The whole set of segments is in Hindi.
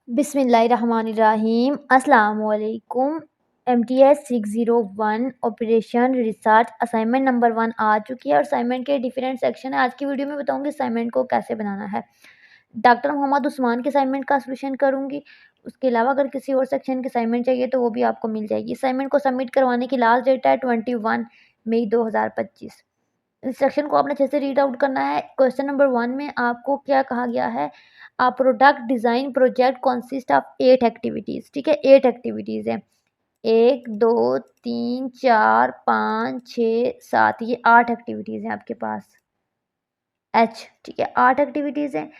बिस्मिल्लाहिर्रहमानिर्रहीम अस्सलाम वालेकुम। MTS 601 operation research assignment number 1 आ चुकी है और असाइनमेंट के डिफरेंट सेक्शन है। आज की वीडियो में बताऊंगी असाइनमेंट को कैसे बनाना है। डॉक्टर मोहम्मद उस्मान के असाइनमेंट का सोल्यूशन करूंगी। उसके अलावा अगर किसी और सेक्शन की असाइनमेंट चाहिए तो वो भी आपको मिल जाएगी। असाइनमेंट को सबमिट करवाने की लास्ट डेट है 21 मई 2025। इंस्ट्रक्शन को आपने अच्छे से रीड आउट करना है। क्वेश्चन नंबर 1 में आपको क्या कहा गया है, a product design project consist of 8 activities. ठीक है, 8 एक्टिविटीज़ हैं। 1 2 3 4 5 6 7, ये 8 एक्टिविटीज़ हैं आपके पास। एच, ठीक है, 8 एक्टिविटीज़ हैं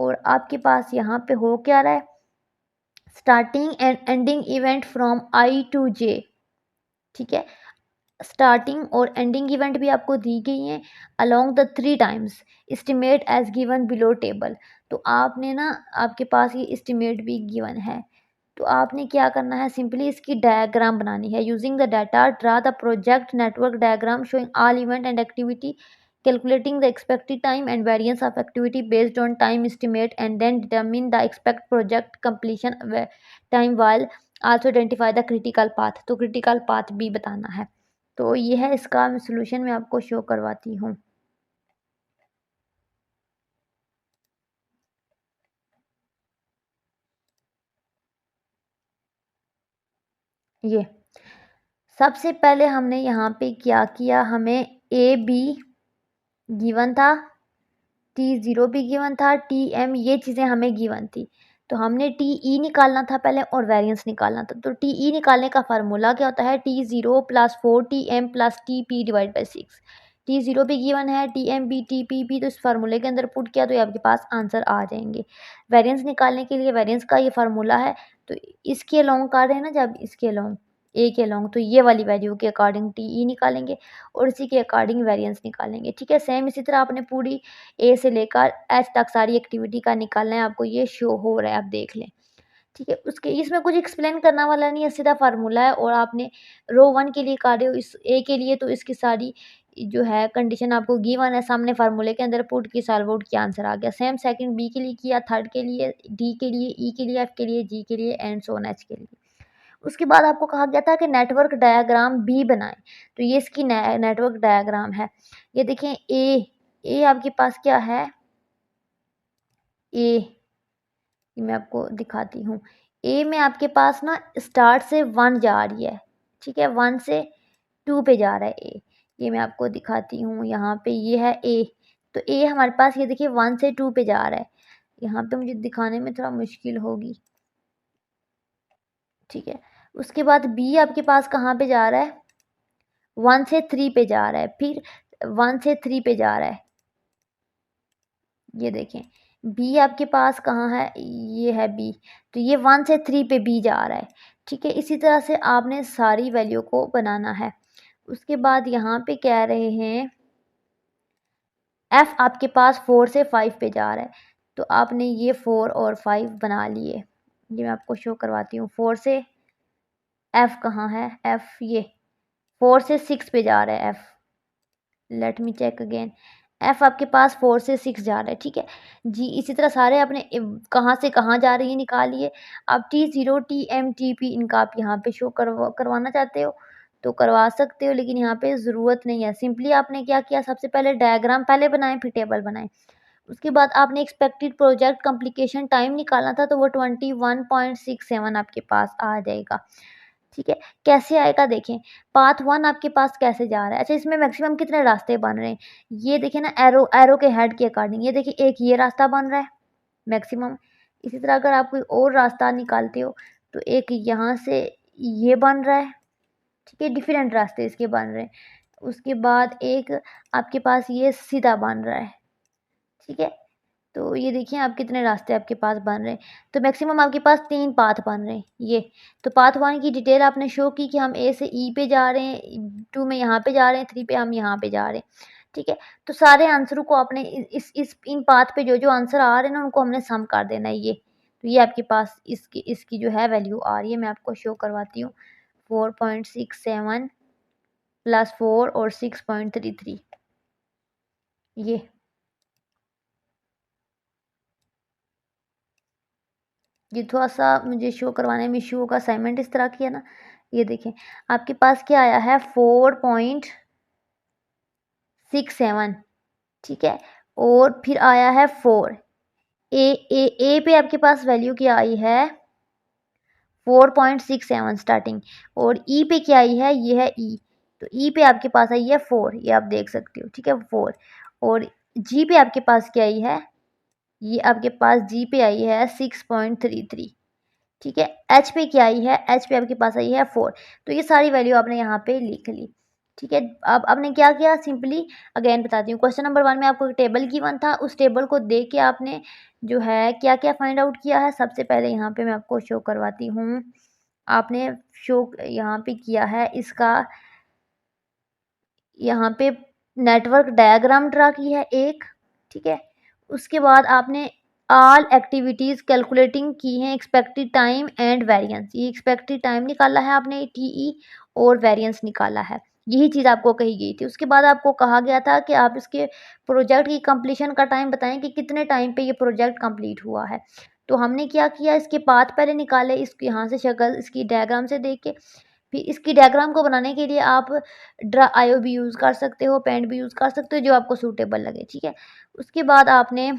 और आपके पास यहाँ पे हो क्या रहा है, starting and ending event from I to J. ठीक है, स्टार्टिंग और एंडिंग इवेंट भी आपको दी गई हैं along the 3 times estimate as given below table. तो आपने ना, आपके पास ये एस्टिमेट भी गिवन है, तो आपने क्या करना है, सिंपली इसकी डायग्राम बनानी है। Using the data draw the project network diagram showing all event and activity, calculating the expected time and variance of activity based on time estimate, and then determine the expect project completion time while also identify the critical path। तो critical path भी बताना है। तो ये है इसका सॉल्यूशन, मैं आपको शो करवाती हूँ। ये सबसे पहले हमने यहाँ पे क्या किया, हमें ए बी गिवन था, T0 भी गिवन था, TM, ये चीज़ें हमें गिवन थी। तो हमने TE निकालना था पहले और वेरिएंस निकालना था। तो TE निकालने का फार्मूला क्या होता है, T0 + 4 TM + TP / 6। T0 भी गिवन है, TM भी, TP भी, तो इस फार्मूले के अंदर पुट किया तो ये आपके पास आंसर आ जाएंगे। वेरिएंस निकालने के लिए वेरिएंस का ये फार्मूला है, तो इसके अलोंग कर रहे हैं ना, जब इसके अलोंग, ए के अलोंग, तो ये वाली वैल्यू के अकॉर्डिंग TE निकालेंगे और इसी के अकॉर्डिंग वेरिएंस निकालेंगे। ठीक है, सेम इसी तरह आपने पूरी ए से लेकर एच तक सारी एक्टिविटी का निकालना है। आपको ये शो हो रहा है, आप देख लें। ठीक है, उसके इसमें कुछ एक्सप्लेन करने वाला नहीं है, सीधा फार्मूला है। और आपने रो 1 के लिए कर रहे हो, इस ए के लिए, तो इसकी सारी जो है कंडीशन आपको गिवन है, सामने फार्मूले के अंदर पुट की, सॉल्व आउट किया, आंसर आ गया। सेम सेकंड बी के लिए किया, थर्ड के लिए, डी के लिए, ई के लिए, एफ के लिए, जी के लिए, एंड सो ऑन एच के लिए। उसके बाद आपको कहा गया था कि नेटवर्क डायग्राम भी बनाएं। तो ये इसकी नेटवर्क डायग्राम है। ये देखें, ए आपके पास क्या है, ए, मैं आपको दिखाती हूँ। ए में आपके पास ना स्टार्ट से 1 जा रही है। ठीक है, 1 से 2 पे जा रहा है ए। ये मैं आपको दिखाती हूँ, यहाँ पे ये है ए। तो ए हमारे पास, ये देखिए, 1 से 2 पे जा रहा है। यहाँ पे मुझे दिखाने में थोड़ा मुश्किल होगी। ठीक है, उसके बाद बी आपके पास कहाँ पे जा रहा है, 1 से 3 पे जा रहा है, फिर 1 से 3 पे जा रहा है। ये देखें, बी आपके पास कहाँ है, ये है बी। तो ये 1 से 3 पे बी जा रहा है। ठीक है, इसी तरह से आपने सारी वैल्यू को बनाना है। उसके बाद यहाँ पे कह रहे हैं एफ आपके पास 4 से 5 पे जा रहा है। तो आपने ये 4 और 5 बना लिए। ये मैं आपको शो करवाती हूँ। 4 से एफ कहाँ है, एफ ये 4 से 6 पे जा रहा है F. Let me check again. F आपके पास 4 से 6 जा रहा है। ठीक है जी, इसी तरह सारे आपने कहाँ से कहाँ जा रही है निकालिए। अब T0 TM TP इनका आप यहाँ पे शो करवाना चाहते हो तो करवा सकते हो, लेकिन यहाँ पे ज़रूरत नहीं है। सिंपली आपने क्या किया, सबसे पहले डायग्राम पहले बनाएं, फिर टेबल बनाएं। उसके बाद आपने एक्सपेक्टेड प्रोजेक्ट कंप्लीकेशन टाइम निकालना था, तो वो 21.67 आपके पास आ जाएगा। ठीक है, कैसे आएगा देखें, पाथ 1 आपके पास कैसे जा रहा है। अच्छा, इसमें मैक्सिमम कितने रास्ते बन रहे हैं, ये देखिए ना, एरो एरो के हेड के अकॉर्डिंग। ये देखिए, एक ये रास्ता बन रहा है मैक्सिमम। इसी तरह अगर आप कोई और रास्ता निकालते हो तो एक यहाँ से ये बन रहा है। ठीक है, डिफरेंट रास्ते इसके बन रहे हैं। उसके बाद एक आपके पास ये सीधा बन रहा है। ठीक है, तो ये देखिए आप कितने रास्ते आपके पास बन रहे हैं। तो मैक्सिमम आपके पास 3 पाथ बन रहे हैं ये। तो पाथ 1 की डिटेल आपने शो की कि हम ए से ई पे जा रहे हैं, 2 में यहाँ पे जा रहे हैं, 3 पे हम यहाँ पे जा रहे हैं। ठीक है, तो सारे आंसरों को आपने इस इन पाथ पे जो जो आंसर आ रहे हैं ना, उनको हमने सम कर देना है। ये तो ये आपके पास इसकी इसकी जो है वैल्यू आ रही है, मैं आपको शो करवाती हूँ। 4.67 + 4 और 6.33, ये ये थोड़ा-सा मुझे शो करवाने में इश्यू होगा, असाइनमेंट इस तरह की है ना, ये देखें आपके पास क्या आया है 4.67 ठीक है, और फिर आया है 4 ए पे आपके पास वैल्यू क्या आई है 4.67 स्टार्टिंग और ई पे क्या आई है ये है ई तो ई पे आपके पास आई है 4 ये आप देख सकते हो ठीक है 4 और जी पे आपके पास क्या आई है ये आपके पास जी पे आई है 6.33 ठीक है एच पे क्या आई है एच पे आपके पास आई है 4 तो ये सारी वैल्यू आपने यहाँ पे लिख ली ठीक है अब आपने क्या किया सिंपली अगेन बताती हूँ क्वेश्चन नंबर 1 में आपको एक टेबल गिवन था उस टेबल को देख के आपने जो है क्या क्या फाइंड आउट किया है सबसे पहले यहाँ पे मैं आपको शो करवाती हूँ आपने शो यहाँ पे किया है इसका यहाँ पे नेटवर्क डायग्राम ड्रा की है एक ठीक है उसके बाद आपने ऑल एक्टिविटीज़ कैलकुलेटिंग की हैं एक्सपेक्टेड टाइम एंड वेरिएंस ये एक्सपेक्टेड टाइम निकाला है आपने टीई और वेरिएंस निकाला है यही चीज़ आपको कही गई थी उसके बाद आपको कहा गया था कि आप इसके प्रोजेक्ट की कंप्लीशन का टाइम बताएं कि कितने टाइम पे ये प्रोजेक्ट कंप्लीट हुआ है तो हमने क्या किया इसके पाथ पहले निकाले इसके यहाँ से शक्ल इसकी डायग्राम से देख के फिर इसकी डायग्राम को बनाने के लिए आप ड्रा आयो भी यूज़ कर सकते हो पेंट भी यूज़ कर सकते हो जो आपको सूटेबल लगे ठीक है उसके बाद आपने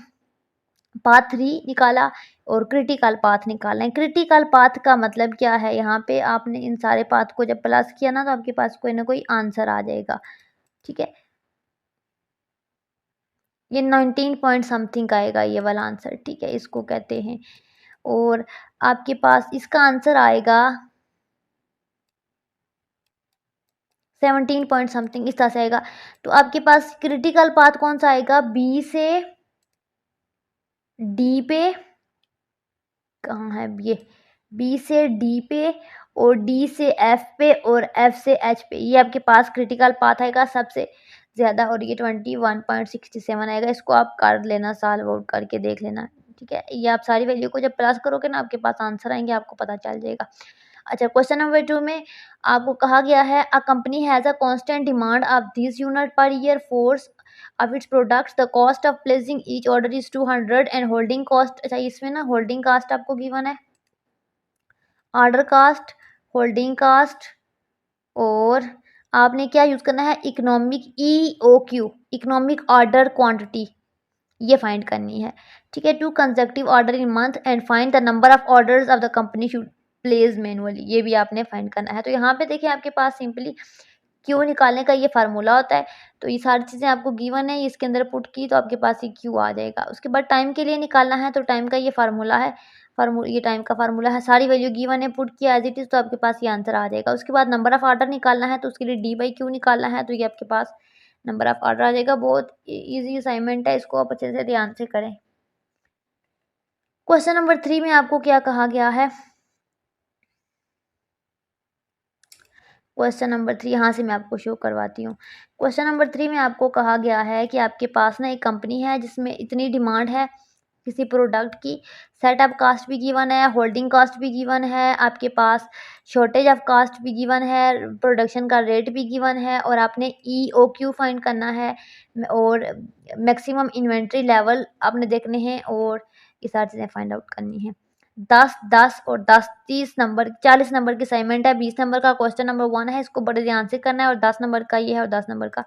पाथ 3 निकाला और क्रिटिकल पाथ निकालना है क्रिटिकल पाथ का मतलब क्या है यहाँ पे आपने इन सारे पाथ को जब प्लस किया ना तो आपके पास कोई ना कोई आंसर आ जाएगा ठीक है ये 19 पॉइंट समथिंग आएगा ये वाला आंसर ठीक है इसको कहते हैं और आपके पास इसका आंसर आएगा 17 पॉइंट समथिंग इस तरह से आएगा तो आपके पास क्रिटिकल पाथ कौन सा आएगा बी से डी पे कहाँ है ये बी से डी पे और डी से एफ पे और एफ से एच पे ये आपके पास क्रिटिकल पाथ आएगा सबसे ज़्यादा और ये 21.67 आएगा इसको आप कर लेना सॉल्व आउट करके देख लेना ठीक है ये आप सारी वैल्यू को जब प्लस करोगे ना आपके पास आंसर आएंगे आपको पता चल जाएगा अच्छा क्वेश्चन नंबर 2 में आपको कहा गया है a company has a constant demand of this unit per year force of its products the cost of placing each order is 200 and holding cost अच्छा इसमें ना होल्डिंग कास्ट आपको गिवन है ऑर्डर कास्ट होल्डिंग कास्ट और आपने क्या यूज़ करना है economic EOQ economic order quantity ये फाइंड करनी है ठीक है 2 consecutive order in month and find the number of orders of the company should place manually ये भी आपने फाइंड करना है तो यहाँ पे देखिए आपके पास सिंपली क्यू निकालने का ये फार्मूला होता है तो ये सारी चीज़ें आपको गिवन है इसके अंदर पुट की तो आपके पास ये क्यू आ जाएगा उसके बाद टाइम के लिए निकालना है तो टाइम का ये फार्मूला है ये टाइम का फार्मूला है सारी वैल्यू गिवन है पुट किया एज इट इज़ तो आपके पास ये आंसर आ जाएगा उसके बाद नंबर ऑफ ऑर्डर निकालना है तो उसके लिए डी बाई क्यू निकालना है तो ये आपके पास नंबर ऑफ ऑर्डर आ जाएगा बहुत ईजी असाइनमेंट है इसको आप अच्छे से ध्यान से करें क्वेश्चन नंबर 3 में आपको क्या कहा गया है क्वेश्चन नंबर 3 यहाँ से मैं आपको शो करवाती हूँ क्वेश्चन नंबर 3 में आपको कहा गया है कि आपके पास ना एक कंपनी है जिसमें इतनी डिमांड है किसी प्रोडक्ट की सेटअप कास्ट भी गिवन है होल्डिंग कास्ट भी गिवन है आपके पास शॉर्टेज ऑफ कास्ट भी गिवन है प्रोडक्शन का रेट भी गिवन है और आपने EOQ फाइंड करना है और मैक्सिमम इन्वेंट्री लेवल आपने देखने हैं और ये सारी चीज़ें फाइंड आउट करनी है 10 और 10 30 नंबर 40 नंबर की असाइनमेंट है 20 नंबर का क्वेश्चन नंबर 1 है इसको बड़े ध्यान से करना है और 10 नंबर का ये है और 10 नंबर का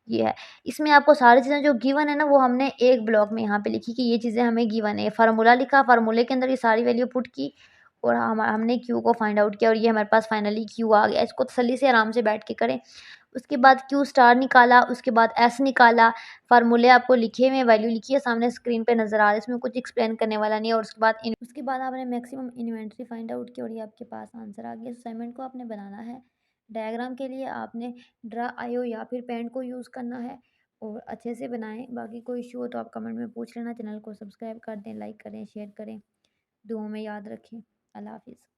ये है इसमें आपको सारी चीज़ें जो गिवन है ना वो हमने एक ब्लॉक में यहाँ पे लिखी कि ये चीज़ें हमें गिवन है फार्मूला लिखा फार्मूले के अंदर ये सारी वैल्यू पुट की और हमने क्यू को फाइंड आउट किया और ये हमारे पास फाइनली क्यू आ गया इसको तसल्ली से आराम से बैठ के करें उसके बाद क्यू स्टार निकाला उसके बाद एस निकाला फार्मूले आपको लिखे हुए वैल्यू लिखी है सामने स्क्रीन पे नज़र आ रहा है इसमें कुछ एक्सप्लेन करने वाला नहीं है और उसके बाद आपने मैक्सिमम इन्वेंट्री फाइंड आउट की और ये आपके पास आंसर आ गया असाइनमेंट को आपने बनाना है डायग्राम के लिए आपने ड्रा आयो या फिर पेंट को यूज़ करना है और अच्छे से बनाएं बाकी कोई इशू हो तो आप कमेंट में पूछ लेना चैनल को सब्सक्राइब कर दें लाइक करें शेयर करें दुआओं में याद रखें अल्लाह हाफिज़